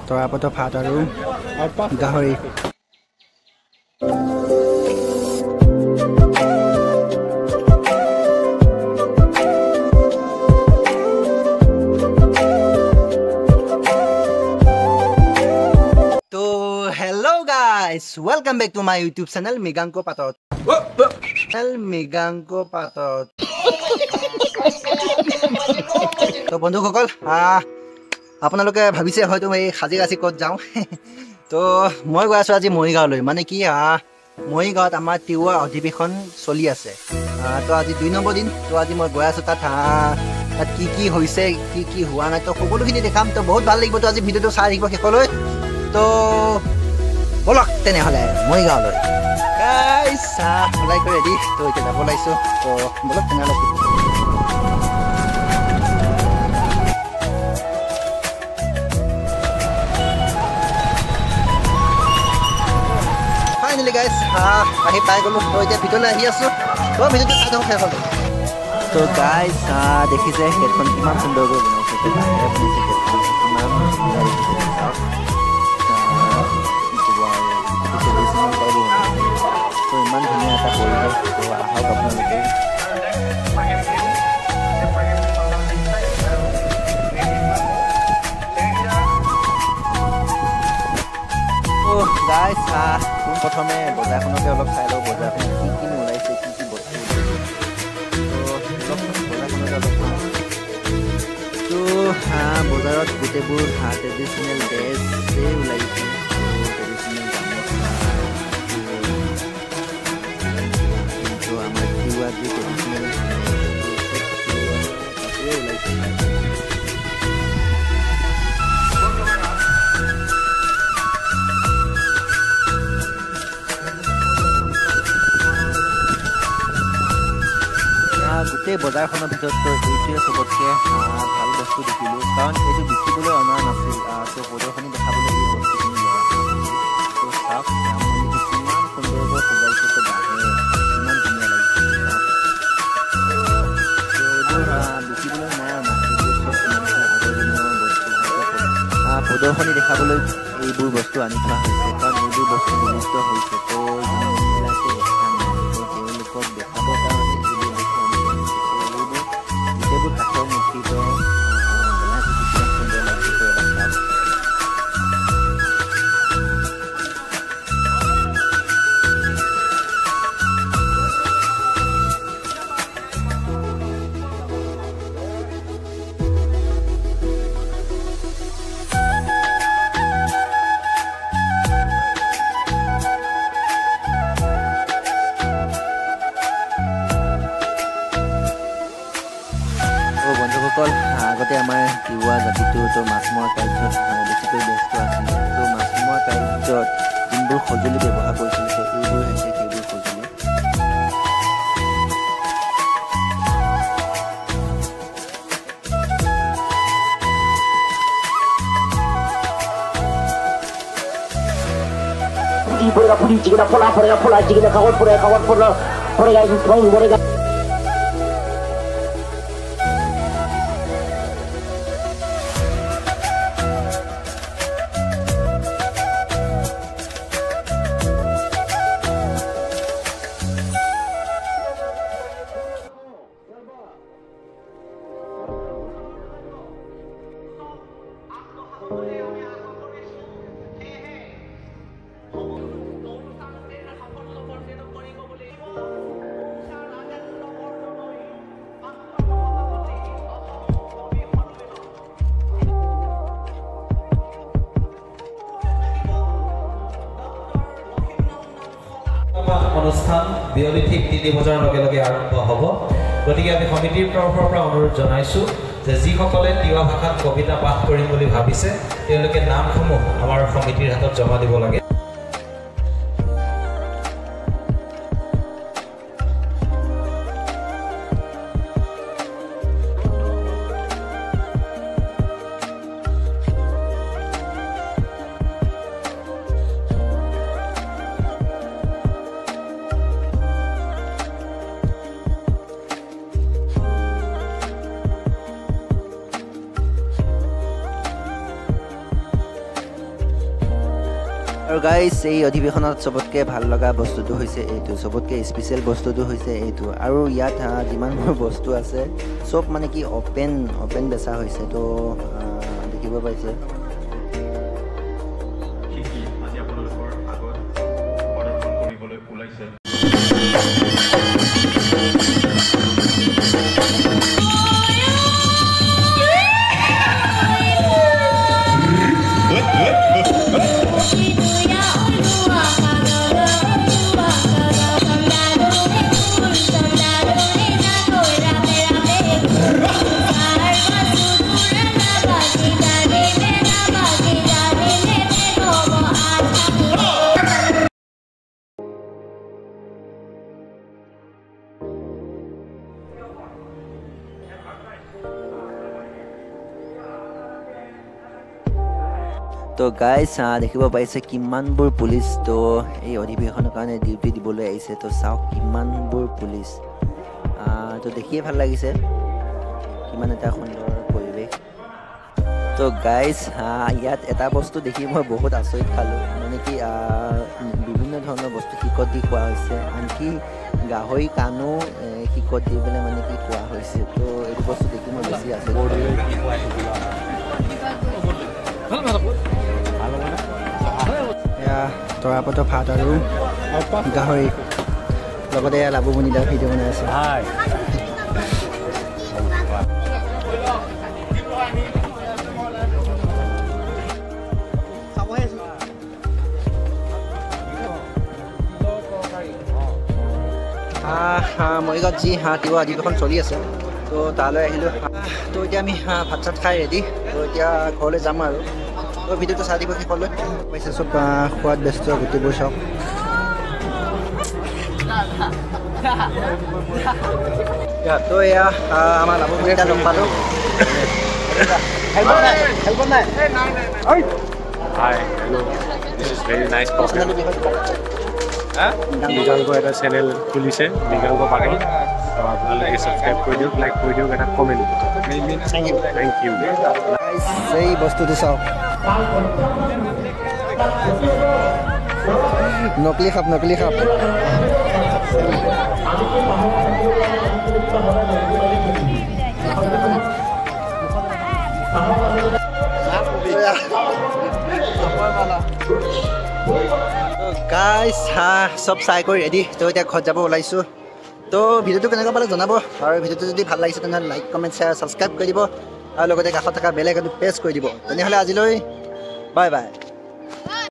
তৰাপত ভাত আৰু গাহৰি। তো hello' guys, welcome back to my YouTube channel Mrigank পাতত। তো বন্ধুসকল, আপোনালোকে ভাবিছে হয়তো এই সাজি ক'ত যাওঁ। তো মই গৈ আছোঁ আজি মৰিগাঁৱলৈ। মানে কি, মৰিগাঁৱত আমাৰ তিৱা অধিৱেশন চলি আছে। তো আজি 2 নম্বৰ দিন। তো আজি মই গৈ আছোঁ তাত কি কি হৈছে, কি কি হোৱা নাই, তো সকলোখিনি দেখাম। তো বহুত ভাল লাগিব। তো আজি ভিডিঅ'টো চাই থাকিব শেষলৈ। তো বলক তেনেহ'লে মৰিগাঁৱলৈ। চাহ ওলাই কৰি ৰেডি। তো এতিয়া যাব লাগিছোঁ। তো বলক তেনেহ'লে। ফাইনেলি গাইজ আহি পাই গ'লোঁ। তো এতিয়া ভিতৰলৈ আহি আছোঁ। তো ভিডিঅ'টো চাই থাকক শেষলৈ। তো গাইজ দেখিছে গেটখন কিমান সুন্দৰকৈ বনাইছে। কিমান তো ইমান ধুনীয়া এটা পৰিৱেশ। তো আহক আপোনালোকে। গাইজ পোনপ্ৰথমে বজাৰখনকে অলপ চাই লওঁ। বজাৰখন কি কিনো ওলাইছে, কি কি বস্তু বজাৰখনকে অলপ চাওঁ। তো বজাৰত গোটেইবোৰ ট্ৰেডিশ্যনেল ড্ৰেছেই ওলাইছে। ট্ৰেডিশ্যনেল কিন্তু আমাৰ তিৱা যি ট্ৰেডিশ্যনেল তাতেই ওলাইছে। গোটেই বজাৰখনৰ ভিতৰতো এইটোৱে চবতকৈ ভাল বস্তু দেখিলোঁ। কাৰণ এইটো বিকিবলৈ অনা নাছিল। তো প্ৰদৰ্শনী দেখাবলৈ এই বস্তুখিনি লোৱা হৈছিল। তো চাওক মন্দিৰটো কিমান সুন্দৰকৈ সজাইছে। তো বাঁহে ইমান ধুনীয়া লাগিছে। তো এইবোৰ বিকিবলৈ নাই অনা। এইবোৰ চব আগৰ দিনৰ বস্তু। প্ৰদৰ্শনী দেখাবলৈ এইবোৰ বস্তু আনি থোৱা হৈছে। কাৰণ এইবোৰ বস্তু বিলুপ্ত হৈছে। তো যোনবিলাকে দেখা নাই, তো তেওঁলোকক দেখাবৰ কাৰণে এইবোৰ কাঠৰ মূৰ্তিত বনাইছে। কিমান সুন্দৰ লাগিছে। বন্ধুসকল, আগতে আমাৰ তিৱা জাতিটো মাছ মৰা কাৰ্যত বেছিকৈ ব্যস্ত আছিল। তো মাছ মৰা কাৰ্যত যোনবোৰ সঁজুলি ব্যৱহাৰ কৰিছিল, তো এইবোৰ হৈছে সেইবোৰ সঁজুলি। অনুষ্ঠান বিয়লি ঠিক 3 বজাৰ লগে লগে আৰম্ভ হ'ব। গতিকে আমি সমিতিৰ তৰফৰ পৰা অনুৰোধ জনাইছোঁ যে যিসকলে তিৱা ভাষাত কবিতা পাঠ কৰিম বুলি ভাবিছে, তেওঁলোকে নামসমূহ আমাৰ সমিতিৰ হাতত জমা দিব লাগে। আৰু গাইজ এই অধিৱেশনত চবতকৈ ভাল লগা বস্তুটো হৈছে এইটো, চবতকৈ স্পেচিয়েল বস্তুটো হৈছে এইটো। আৰু ইয়াত যিমানবোৰ বস্তু আছে চব মানে কি অপেন বেচা হৈছে। তো দেখিব পাইছে। আজি আপোনালোকৰ আগত প্ৰদৰ্শন কৰিবলৈ ওলাইছে। তো গাইজ দেখিব পাইছে কিমানবোৰ পুলিচ তো এই অধিৱেশনৰ কাৰণে ডিউটি দিবলৈ আহিছে। তো চাওক কিমানবোৰ পুলিচ, তো দেখিয়ে ভাল লাগিছে কিমান এটা সুন্দৰ পৰিৱেশ। তো গাইজ ইয়াত এটা বস্তু দেখি মই বহুত আচৰিত খালোঁ, মানে কি বিভিন্ন ধৰণৰ বস্তু শিকত দি খোৱা হৈছে, আনকি গাহৰি কাণো শিকত দি পেলাই মানে কি খোৱা হৈছে। তো এইটো বস্তু দেখি মই বেছি আচৰিত। এয়া তৰাপতৰ ভাত আৰু গাহৰি লগতে এয়া লাবুমণি দাৰ ভিডিঅ' বনাই আছে। মৰিগাঁৱত যি তিৱা অধিৱেশন চলি আছে, তো তালৈ আহিলোঁ। তো এতিয়া আমি ভাত চাত খাই ৰেডি, তো এতিয়া ঘৰলৈ যাম আৰু। তো ভিডিঅ'টো চাই দিব শেষলৈ পাইছে। চব খোৱাত ব্যস্ত গোটেইবোৰ চাওক। তো এয়া আমাৰ লাভমণি এটা লগ পালোঁ। Hi, hello. This is very nice program. Mriganka এটা চেনেল খুলিছে, মৃগাংক পাগল। আপোনালোকে ছাবস্ক্ৰাইব কৰি দিয়ক, লাইক কৰি দিয়ক, এটা কমেণ্ট। Thank U. এই বস্তুটো চাওক, নকলি সাপ। গাইজ চব চাই কৰি ৰেডি, তো এতিয়া ঘৰত যাব ওলাইছোঁ। তো ভিডিঅ'টো কেনেকুৱা পালে জনাব, আৰু ভিডিঅ'টো যদি ভাল লাগিছে তেনেহ'লে লাইক কমেণ্ট শ্বেয়াৰ ছাবস্ক্ৰাইব কৰি দিব, আৰু লগতে কাষত থকা বেল আইকনটো প্ৰেছ কৰি দিব। তেনেহ'লে আজিলৈ বাই বাই।